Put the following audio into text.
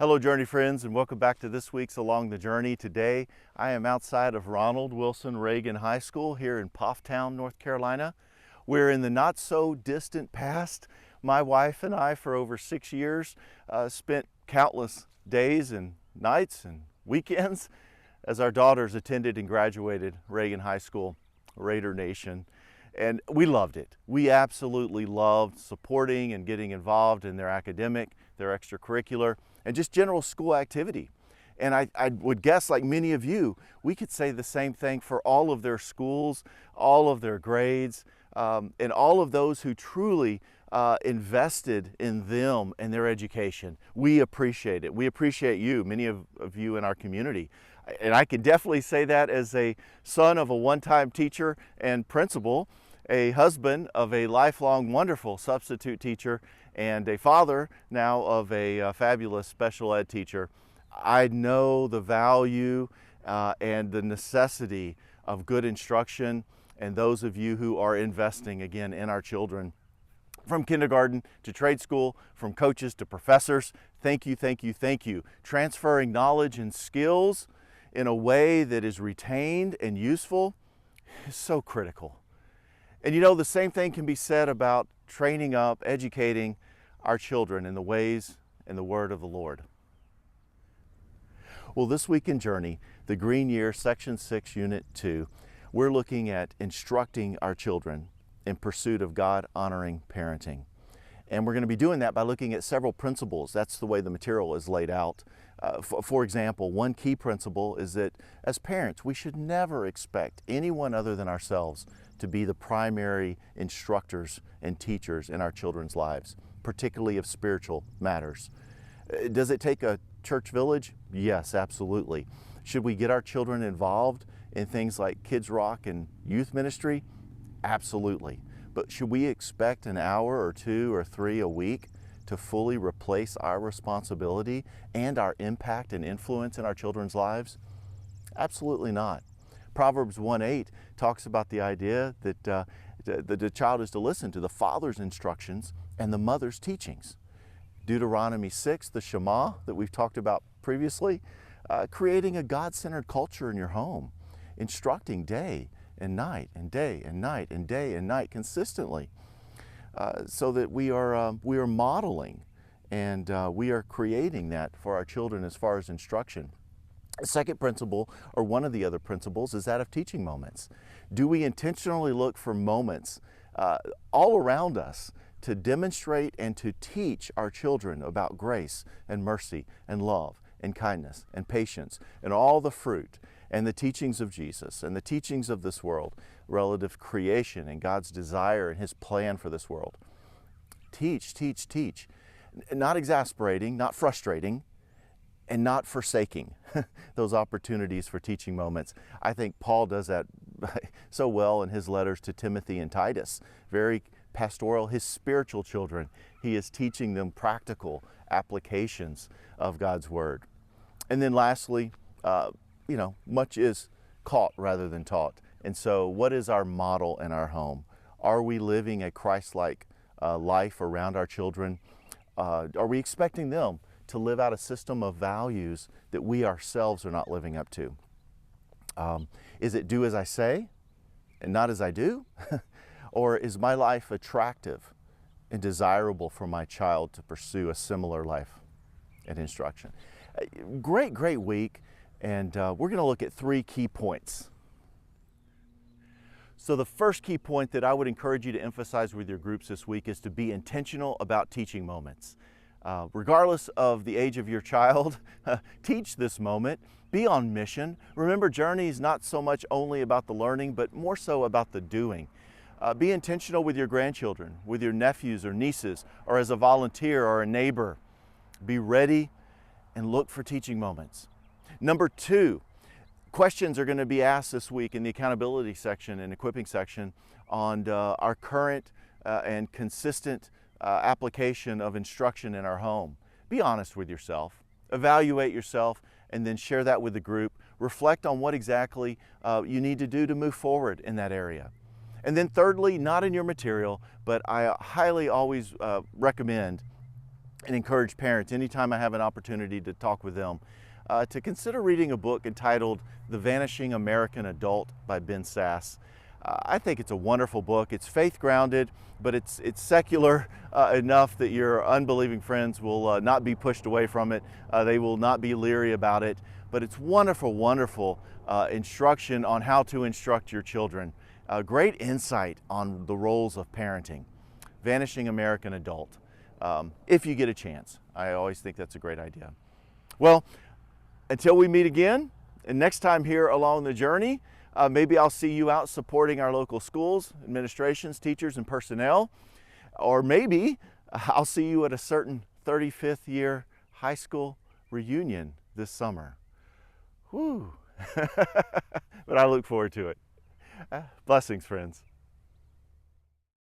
Hello Journey friends, and welcome back to this week's Along the Journey. Today I am outside of Ronald Wilson Reagan High School here in Pfafftown, North Carolina. We're in the not so distant past. My wife and I, for over 6 years, spent countless days and nights and weekends as our daughters attended and graduated Reagan High School, Raider Nation. And we loved it. We absolutely loved supporting and getting involved in their academic, their extracurricular, and just general school activity. And I would guess, like many of you, we could say the same thing for all of their schools, all of their grades, and all of those who truly invested in them and their education. We appreciate it. We appreciate you, many of you in our community. And I can definitely say that as a son of a one-time teacher and principal, a husband of a lifelong wonderful substitute teacher, and a father now of a fabulous special ed teacher. I know the value and the necessity of good instruction, and those of you who are investing again in our children. From kindergarten to trade school, from coaches to professors, thank you, thank you, thank you. Transferring knowledge and skills in a way that is retained and useful is so critical. And you know, the same thing can be said about training up, educating our children in the ways and the word of the Lord. Well, this week in Journey, the Green Year, Section 6, Unit 2, we're looking at instructing our children in pursuit of God-honoring parenting. And we're going to be doing that by looking at several principles. That's the way the material is laid out. For example, one key principle is that as parents, we should never expect anyone other than ourselves to be the primary instructors and teachers in our children's lives, particularly of spiritual matters. Does it take a church village? Yes, absolutely. Should we get our children involved in things like Kids Rock and youth ministry? Absolutely. But should we expect an hour or 2 or 3 a week to fully replace our responsibility and our impact and influence in our children's lives? Absolutely not. Proverbs 1:8 talks about the idea that the child is to listen to the father's instructions and the mother's teachings. Deuteronomy 6, the Shema that we've talked about previously, creating a God-centered culture in your home, instructing day and night and day and night and day and night consistently, so that we are modeling and we are creating that for our children as far as instruction. The second principle, or one of the other principles, is that of teaching moments. Do we intentionally look for moments all around us to demonstrate and to teach our children about grace and mercy and love and kindness and patience and all the fruit and the teachings of Jesus and the teachings of this world relative to creation and God's desire and His plan for this world? Teach, teach, teach. Not exasperating, not frustrating, and not forsaking those opportunities for teaching moments. I think Paul does that so well in his letters to Timothy and Titus. Very pastoral, his spiritual children. He is teaching them practical applications of God's Word. And then lastly, much is caught rather than taught. And so what is our model in our home? Are we living a Christ-like life around our children? Are we expecting them to live out a system of values that we ourselves are not living up to? Is it do as I say and not as I do? Or is my life attractive and desirable for my child to pursue a similar life and instruction? Great week, and we're going to look at 3 key points. So the first key point that I would encourage you to emphasize with your groups this week is to be intentional about teaching moments. Regardless of the age of your child, teach this moment. Be on mission. Remember, Journey is not so much only about the learning, but more so about the doing. Be intentional with your grandchildren, with your nephews or nieces, or as a volunteer or a neighbor. Be ready and look for teaching moments. Number 2, questions are going to be asked this week in the accountability section and equipping section on our current and consistent application of instruction in our home. Be honest with yourself, evaluate yourself, and then share that with the group. Reflect on what exactly you need to do to move forward in that area. And then thirdly, not in your material, but I highly always recommend and encourage parents, anytime I have an opportunity to talk with them, to consider reading a book entitled The Vanishing American Adult by Ben Sasse. I think it's a wonderful book. It's faith-grounded, but it's secular enough that your unbelieving friends will not be pushed away from it. They will not be leery about it. But it's wonderful, wonderful instruction on how to instruct your children. Great insight on the roles of parenting. Vanishing American Adult. If you get a chance. I always think that's a great idea. Well, until we meet again, and next time here along the journey, maybe I'll see you out supporting our local schools, administrations, teachers, and personnel. Or maybe I'll see you at a certain 35th year high school reunion this summer. Whew. But I look forward to it. Blessings, friends.